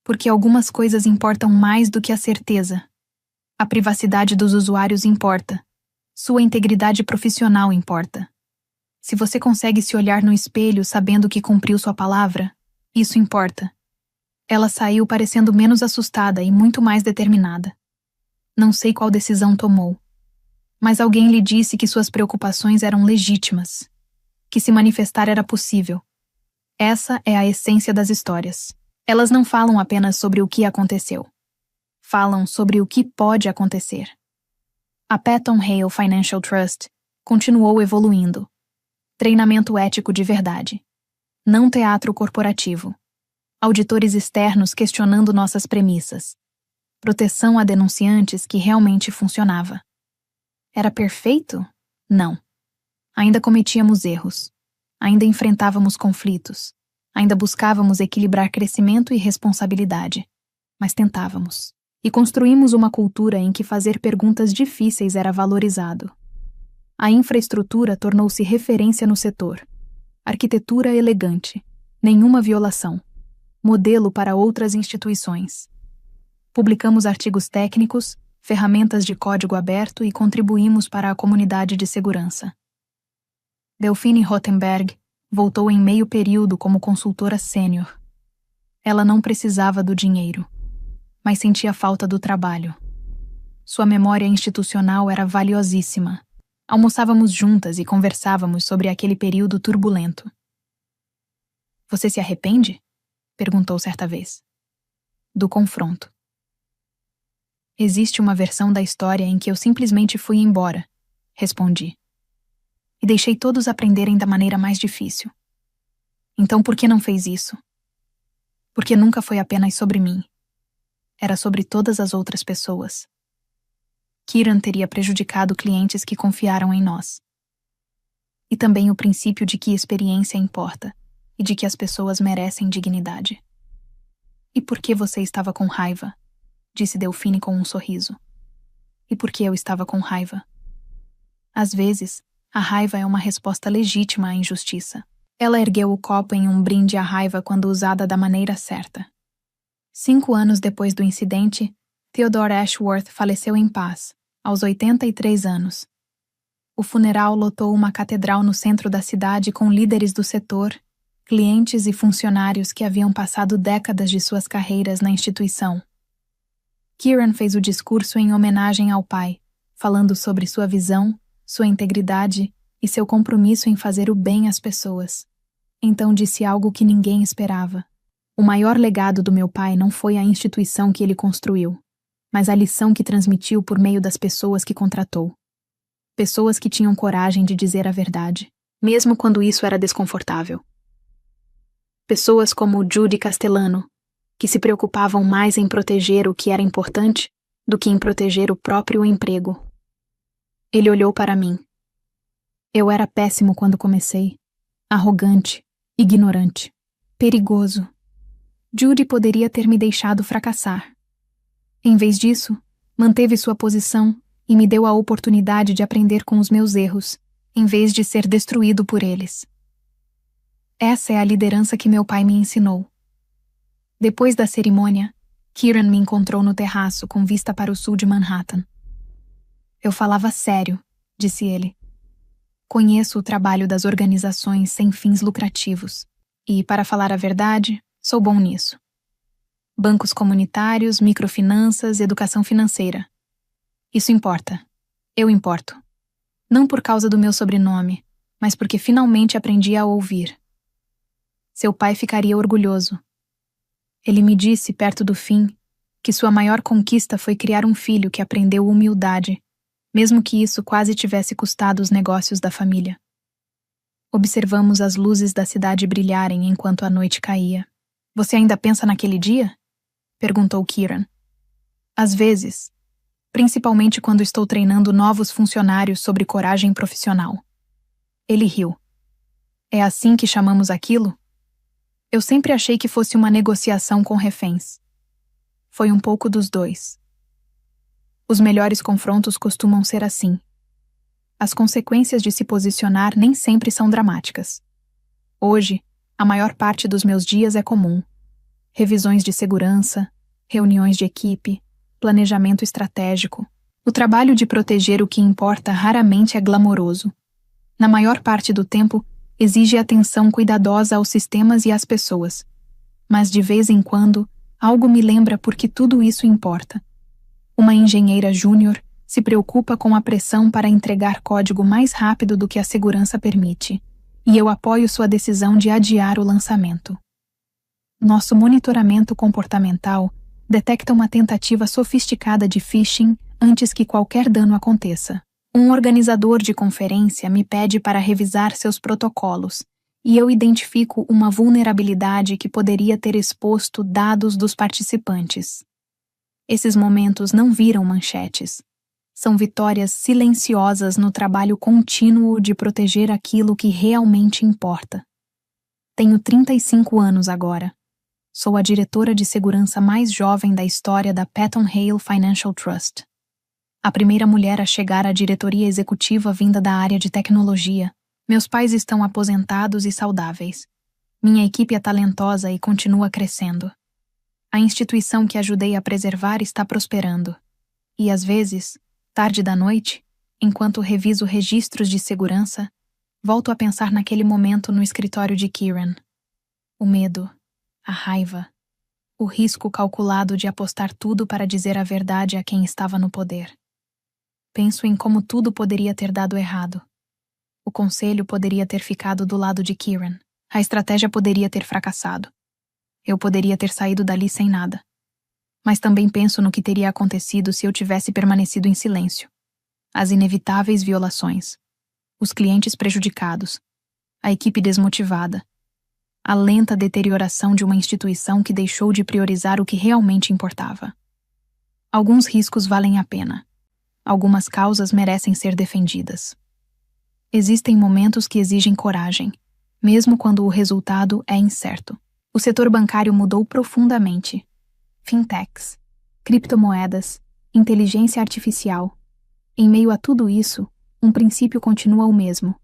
Speaker 1: Porque algumas coisas importam mais do que a certeza. A privacidade dos usuários importa. Sua integridade profissional importa. Se você consegue se olhar no espelho sabendo que cumpriu sua palavra, isso importa. Ela saiu parecendo menos assustada e muito mais determinada. Não sei qual decisão tomou. Mas alguém lhe disse que suas preocupações eram legítimas. Que se manifestar era possível. Essa é a essência das histórias. Elas não falam apenas sobre o que aconteceu. Falam sobre o que pode acontecer. A Patton Hale Financial Trust continuou evoluindo. Treinamento ético de verdade. Não teatro corporativo. Auditores externos questionando nossas premissas. Proteção a denunciantes que realmente funcionava. Era perfeito? Não. Ainda cometíamos erros. Ainda enfrentávamos conflitos. Ainda buscávamos equilibrar crescimento e responsabilidade. Mas tentávamos. E construímos uma cultura em que fazer perguntas difíceis era valorizado. A infraestrutura tornou-se referência no setor. Arquitetura elegante. Nenhuma violação. Modelo para outras instituições. Publicamos artigos técnicos, ferramentas de código aberto e contribuímos para a comunidade de segurança. Delphine Rothenberg voltou em meio período como consultora sênior. Ela não precisava do dinheiro, mas sentia falta do trabalho. Sua memória institucional era valiosíssima. Almoçávamos juntas e conversávamos sobre aquele período turbulento. Você se arrepende? Perguntou certa vez. Do confronto. Existe uma versão da história em que eu simplesmente fui embora, respondi. E deixei todos aprenderem da maneira mais difícil. Então por que não fez isso? Porque nunca foi apenas sobre mim. Era sobre todas as outras pessoas. Kieran teria prejudicado clientes que confiaram em nós. E também o princípio de que experiência importa e de que as pessoas merecem dignidade. E por que você estava com raiva? Disse Delphine com um sorriso. E por que eu estava com raiva? Às vezes, a raiva é uma resposta legítima à injustiça. Ela ergueu o copo em um brinde à raiva quando usada da maneira certa. 5 anos depois do incidente, Theodore Ashworth faleceu em paz, aos 83 anos. O funeral lotou uma catedral no centro da cidade com líderes do setor, clientes e funcionários que haviam passado décadas de suas carreiras na instituição. Kieran fez o discurso em homenagem ao pai, falando sobre sua visão, sua integridade e seu compromisso em fazer o bem às pessoas. Então disse algo que ninguém esperava. O maior legado do meu pai não foi a instituição que ele construiu, mas a lição que transmitiu por meio das pessoas que contratou. Pessoas que tinham coragem de dizer a verdade, mesmo quando isso era desconfortável. Pessoas como Judy Castellano, que se preocupavam mais em proteger o que era importante do que em proteger o próprio emprego. Ele olhou para mim. Eu era péssimo quando comecei. Arrogante, ignorante, perigoso. Judy poderia ter me deixado fracassar. Em vez disso, manteve sua posição e me deu a oportunidade de aprender com os meus erros, em vez de ser destruído por eles. Essa é a liderança que meu pai me ensinou. Depois da cerimônia, Kieran me encontrou no terraço com vista para o sul de Manhattan. Eu falava sério, disse ele. Conheço o trabalho das organizações sem fins lucrativos e, para falar a verdade, sou bom nisso. Bancos comunitários, microfinanças, educação financeira. Isso importa. Eu importo. Não por causa do meu sobrenome, mas porque finalmente aprendi a ouvir. Seu pai ficaria orgulhoso. Ele me disse, perto do fim, que sua maior conquista foi criar um filho que aprendeu humildade, mesmo que isso quase tivesse custado os negócios da família. Observamos as luzes da cidade brilharem enquanto a noite caía. Você ainda pensa naquele dia? Perguntou Kieran. Às vezes, principalmente quando estou treinando novos funcionários sobre coragem profissional. Ele riu. É assim que chamamos aquilo? Eu sempre achei que fosse uma negociação com reféns. Foi um pouco dos dois. Os melhores confrontos costumam ser assim. As consequências de se posicionar nem sempre são dramáticas. Hoje, a maior parte dos meus dias é comum. Revisões de segurança, reuniões de equipe, planejamento estratégico. O trabalho de proteger o que importa raramente é glamouroso. Na maior parte do tempo, exige atenção cuidadosa aos sistemas e às pessoas. Mas de vez em quando, algo me lembra por que tudo isso importa. Uma engenheira júnior se preocupa com a pressão para entregar código mais rápido do que a segurança permite, e eu apoio sua decisão de adiar o lançamento. Nosso monitoramento comportamental detecta uma tentativa sofisticada de phishing antes que qualquer dano aconteça. Um organizador de conferência me pede para revisar seus protocolos, e eu identifico uma vulnerabilidade que poderia ter exposto dados dos participantes. Esses momentos não viram manchetes. São vitórias silenciosas no trabalho contínuo de proteger aquilo que realmente importa. Tenho 35 anos agora. Sou a diretora de segurança mais jovem da história da Patton Hale Financial Trust. A primeira mulher a chegar à diretoria executiva vinda da área de tecnologia. Meus pais estão aposentados e saudáveis. Minha equipe é talentosa e continua crescendo. A instituição que ajudei a preservar está prosperando. E às vezes, tarde da noite, enquanto reviso registros de segurança, volto a pensar naquele momento no escritório de Kieran. O medo, a raiva, o risco calculado de apostar tudo para dizer a verdade a quem estava no poder. Penso em como tudo poderia ter dado errado. O conselho poderia ter ficado do lado de Kieran. A estratégia poderia ter fracassado. Eu poderia ter saído dali sem nada. Mas também penso no que teria acontecido se eu tivesse permanecido em silêncio. As inevitáveis violações. Os clientes prejudicados. A equipe desmotivada. A lenta deterioração de uma instituição que deixou de priorizar o que realmente importava. Alguns riscos valem a pena. Algumas causas merecem ser defendidas. Existem momentos que exigem coragem, mesmo quando o resultado é incerto. O setor bancário mudou profundamente. Fintechs, criptomoedas, inteligência artificial. Em meio a tudo isso, um princípio continua o mesmo.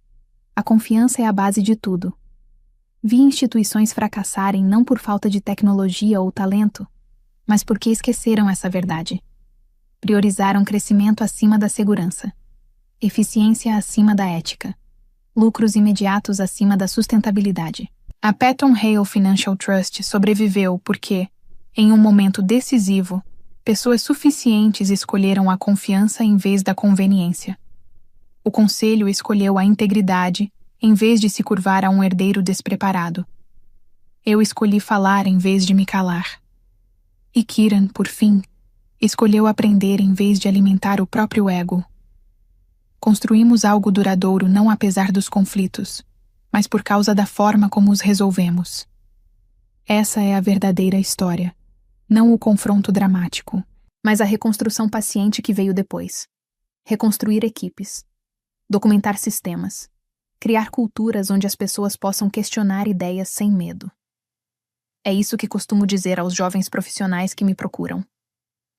Speaker 1: A confiança é a base de tudo. Vi instituições fracassarem não por falta de tecnologia ou talento, mas porque esqueceram essa verdade. Priorizaram crescimento acima da segurança, eficiência acima da ética, lucros imediatos acima da sustentabilidade. A Patton Hale Financial Trust sobreviveu porque, em um momento decisivo, pessoas suficientes escolheram a confiança em vez da conveniência. O conselho escolheu a integridade em vez de se curvar a um herdeiro despreparado. Eu escolhi falar em vez de me calar. E Kieran, por fim, escolheu aprender em vez de alimentar o próprio ego. Construímos algo duradouro não apesar dos conflitos, mas por causa da forma como os resolvemos. Essa é a verdadeira história, não o confronto dramático, mas a reconstrução paciente que veio depois. Reconstruir equipes, documentar sistemas, criar culturas onde as pessoas possam questionar ideias sem medo. É isso que costumo dizer aos jovens profissionais que me procuram.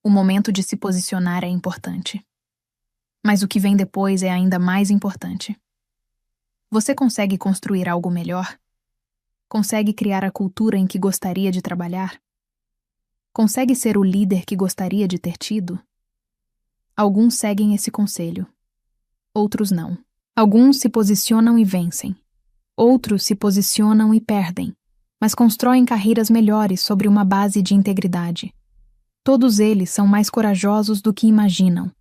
Speaker 1: O momento de se posicionar é importante. Mas o que vem depois é ainda mais importante. Você consegue construir algo melhor? Consegue criar a cultura em que gostaria de trabalhar? Consegue ser o líder que gostaria de ter tido? Alguns seguem esse conselho. Outros não. Alguns se posicionam e vencem. Outros se posicionam e perdem, mas constroem carreiras melhores sobre uma base de integridade. Todos eles são mais corajosos do que imaginam.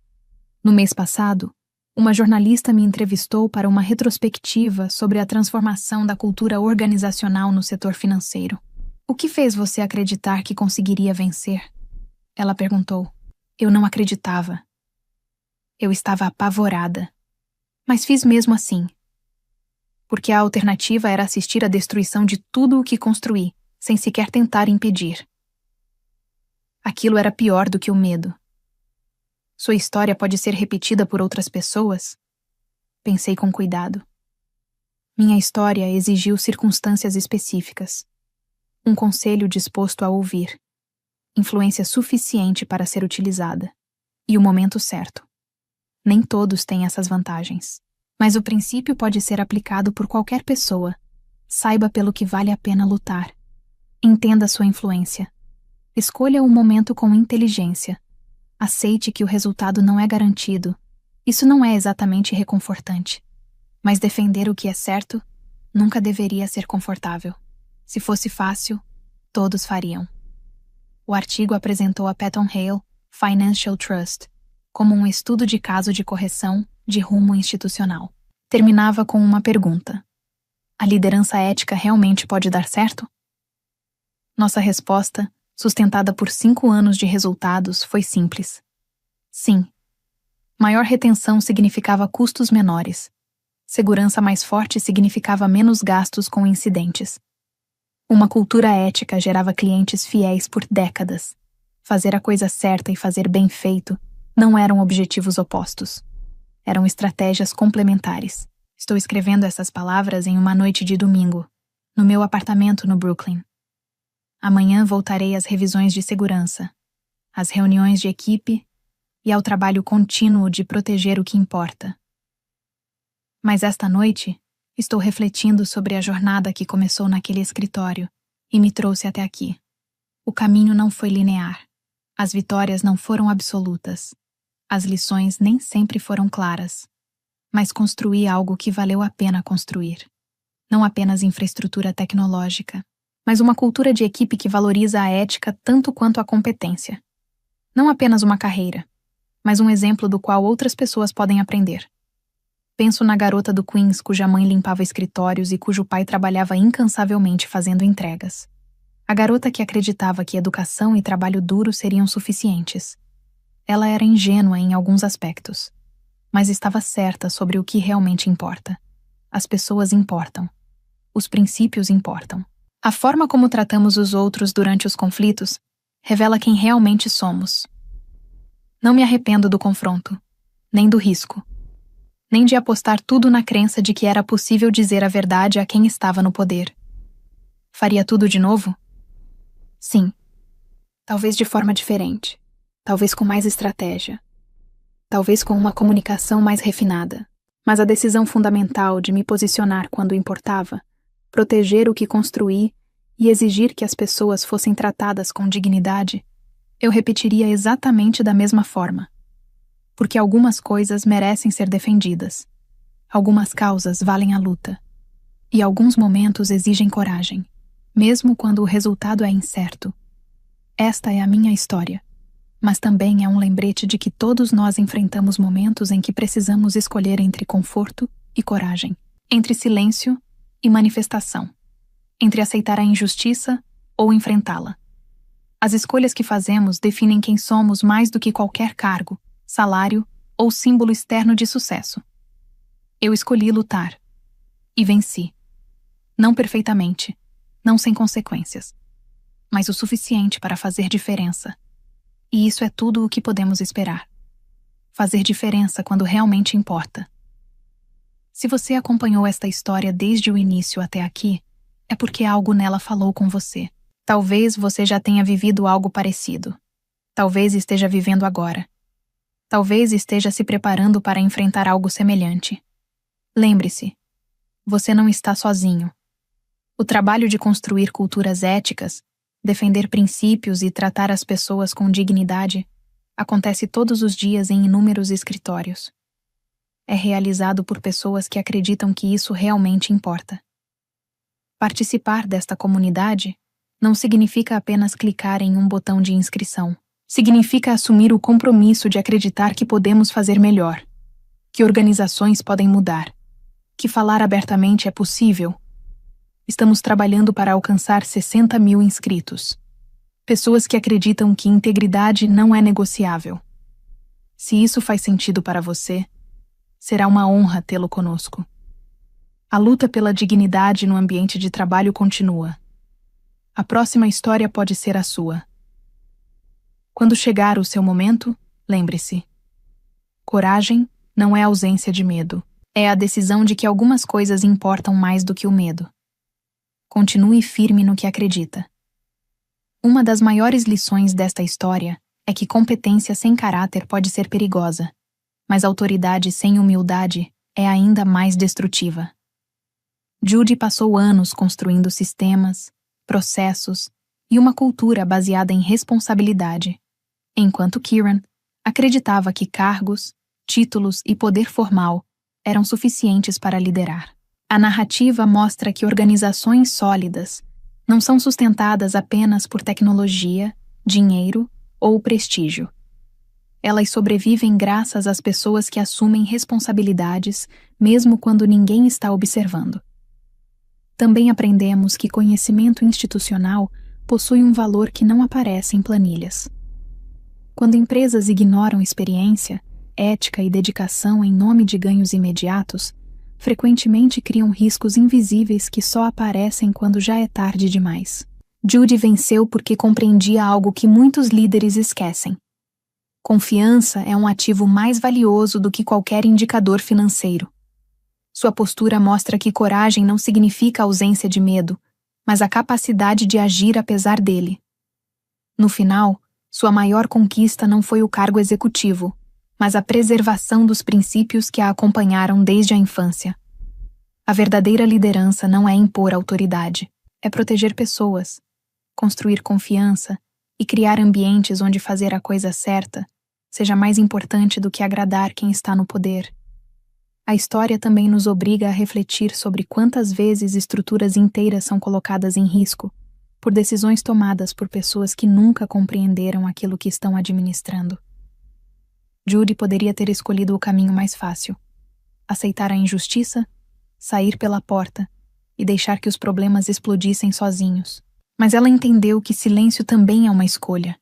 Speaker 1: No mês passado, uma jornalista me entrevistou para uma retrospectiva sobre a transformação da cultura organizacional no setor financeiro. O que fez você acreditar que conseguiria vencer? Ela perguntou. Eu não acreditava. Eu estava apavorada. Mas fiz mesmo assim. Porque a alternativa era assistir à destruição de tudo o que construí, sem sequer tentar impedir. Aquilo era pior do que o medo. Sua história pode ser repetida por outras pessoas? Pensei com cuidado. Minha história exigiu circunstâncias específicas. Um conselho disposto a ouvir. Influência suficiente para ser utilizada. E o momento certo. Nem todos têm essas vantagens. Mas o princípio pode ser aplicado por qualquer pessoa. Saiba pelo que vale a pena lutar. Entenda sua influência. Escolha o momento com inteligência. Aceite que o resultado não é garantido. Isso não é exatamente reconfortante. Mas defender o que é certo nunca deveria ser confortável. Se fosse fácil, todos fariam. O artigo apresentou a Patton Hale Financial Trust como um estudo de caso de correção de rumo institucional. Terminava com uma pergunta. A liderança ética realmente pode dar certo? Nossa resposta, sustentada por 5 anos de resultados, foi simples. Sim. Maior retenção significava custos menores. Segurança mais forte significava menos gastos com incidentes. Uma cultura ética gerava clientes fiéis por décadas. Fazer a coisa certa e fazer bem feito não eram objetivos opostos. Eram estratégias complementares. Estou escrevendo essas palavras em uma noite de domingo, no meu apartamento no Brooklyn. Amanhã voltarei às revisões de segurança, às reuniões de equipe e ao trabalho contínuo de proteger o que importa. Mas esta noite, estou refletindo sobre a jornada que começou naquele escritório e me trouxe até aqui. O caminho não foi linear. As vitórias não foram absolutas. As lições nem sempre foram claras. Mas construí algo que valeu a pena construir. Não apenas infraestrutura tecnológica, mas uma cultura de equipe que valoriza a ética tanto quanto a competência. Não apenas uma carreira, mas um exemplo do qual outras pessoas podem aprender. Penso na garota do Queens cuja mãe limpava escritórios e cujo pai trabalhava incansavelmente fazendo entregas. A garota que acreditava que educação e trabalho duro seriam suficientes. Ela era ingênua em alguns aspectos, mas estava certa sobre o que realmente importa. As pessoas importam. Os princípios importam. A forma como tratamos os outros durante os conflitos revela quem realmente somos. Não me arrependo do confronto, nem do risco, nem de apostar tudo na crença de que era possível dizer a verdade a quem estava no poder. Faria tudo de novo? Sim, talvez de forma diferente, talvez com mais estratégia, talvez com uma comunicação mais refinada. Mas a decisão fundamental de me posicionar quando importava, proteger o que construí e exigir que as pessoas fossem tratadas com dignidade, eu repetiria exatamente da mesma forma. Porque algumas coisas merecem ser defendidas, algumas causas valem a luta, e alguns momentos exigem coragem, mesmo quando o resultado é incerto. Esta é a minha história, mas também é um lembrete de que todos nós enfrentamos momentos em que precisamos escolher entre conforto e coragem, entre silêncio e manifestação, entre aceitar a injustiça ou enfrentá-la. As escolhas que fazemos definem quem somos mais do que qualquer cargo, salário ou símbolo externo de sucesso. Eu escolhi lutar. E venci. Não perfeitamente, não sem consequências, mas o suficiente para fazer diferença. E isso é tudo o que podemos esperar. Fazer diferença quando realmente importa. Se você acompanhou esta história desde o início até aqui, é porque algo nela falou com você. Talvez você já tenha vivido algo parecido. Talvez esteja vivendo agora. Talvez esteja se preparando para enfrentar algo semelhante. Lembre-se, você não está sozinho. O trabalho de construir culturas éticas, defender princípios e tratar as pessoas com dignidade acontece todos os dias em inúmeros escritórios. É realizado por pessoas que acreditam que isso realmente importa. Participar desta comunidade não significa apenas clicar em um botão de inscrição. Significa assumir o compromisso de acreditar que podemos fazer melhor, que organizações podem mudar, que falar abertamente é possível. Estamos trabalhando para alcançar 60 mil inscritos. Pessoas que acreditam que integridade não é negociável. Se isso faz sentido para você, será uma honra tê-lo conosco. A luta pela dignidade no ambiente de trabalho continua. A próxima história pode ser a sua. Quando chegar o seu momento, lembre-se. Coragem não é ausência de medo. É a decisão de que algumas coisas importam mais do que o medo. Continue firme no que acredita. Uma das maiores lições desta história é que competência sem caráter pode ser perigosa, mas autoridade sem humildade é ainda mais destrutiva. Judy passou anos construindo sistemas, processos e uma cultura baseada em responsabilidade, enquanto Kieran acreditava que cargos, títulos e poder formal eram suficientes para liderar. A narrativa mostra que organizações sólidas não são sustentadas apenas por tecnologia, dinheiro ou prestígio. Elas sobrevivem graças às pessoas que assumem responsabilidades, mesmo quando ninguém está observando. Também aprendemos que conhecimento institucional possui um valor que não aparece em planilhas. Quando empresas ignoram experiência, ética e dedicação em nome de ganhos imediatos, frequentemente criam riscos invisíveis que só aparecem quando já é tarde demais. Judy venceu porque compreendia algo que muitos líderes esquecem. Confiança é um ativo mais valioso do que qualquer indicador financeiro. Sua postura mostra que coragem não significa ausência de medo, mas a capacidade de agir apesar dele. No final, sua maior conquista não foi o cargo executivo, mas a preservação dos princípios que a acompanharam desde a infância. A verdadeira liderança não é impor autoridade, é proteger pessoas, construir confiança e criar ambientes onde fazer a coisa certa seja mais importante do que agradar quem está no poder. A história também nos obriga a refletir sobre quantas vezes estruturas inteiras são colocadas em risco por decisões tomadas por pessoas que nunca compreenderam aquilo que estão administrando. Judy poderia ter escolhido o caminho mais fácil: aceitar a injustiça, sair pela porta e deixar que os problemas explodissem sozinhos. Mas ela entendeu que silêncio também é uma escolha,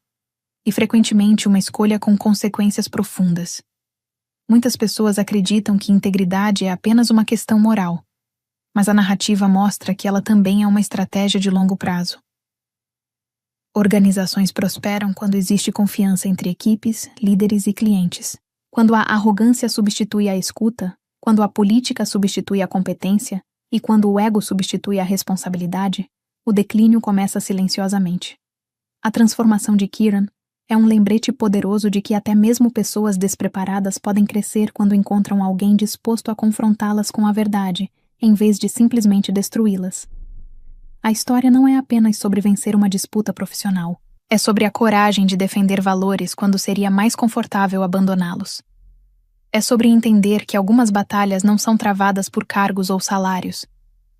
Speaker 1: e frequentemente uma escolha com consequências profundas. Muitas pessoas acreditam que integridade é apenas uma questão moral, mas a narrativa mostra que ela também é uma estratégia de longo prazo. Organizações prosperam quando existe confiança entre equipes, líderes e clientes. Quando a arrogância substitui a escuta, quando a política substitui a competência e quando o ego substitui a responsabilidade, o declínio começa silenciosamente. A transformação de Kieran é um lembrete poderoso de que até mesmo pessoas despreparadas podem crescer quando encontram alguém disposto a confrontá-las com a verdade, em vez de simplesmente destruí-las. A história não é apenas sobre vencer uma disputa profissional. É sobre a coragem de defender valores quando seria mais confortável abandoná-los. É sobre entender que algumas batalhas não são travadas por cargos ou salários,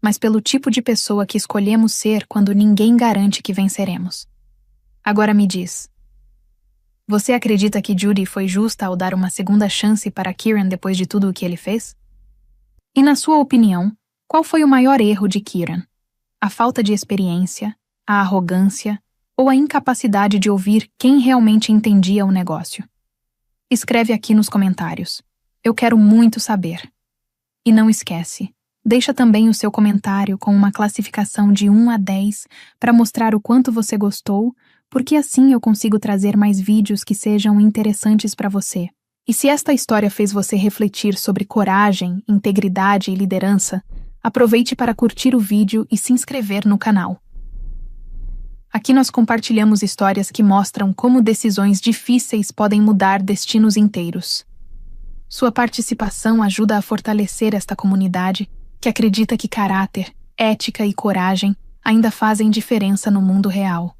Speaker 1: mas pelo tipo de pessoa que escolhemos ser quando ninguém garante que venceremos. Agora me diz, você acredita que Judy foi justa ao dar uma segunda chance para Kieran depois de tudo o que ele fez? E na sua opinião, qual foi o maior erro de Kieran? A falta de experiência, a arrogância ou a incapacidade de ouvir quem realmente entendia o negócio? Escreve aqui nos comentários. Eu quero muito saber. E não esquece, deixa também o seu comentário com uma classificação de 1 a 10 para mostrar o quanto você gostou, porque assim eu consigo trazer mais vídeos que sejam interessantes para você. E se esta história fez você refletir sobre coragem, integridade e liderança, aproveite para curtir o vídeo e se inscrever no canal. Aqui nós compartilhamos histórias que mostram como decisões difíceis podem mudar destinos inteiros. Sua participação ajuda a fortalecer esta comunidade que acredita que caráter, ética e coragem ainda fazem diferença no mundo real.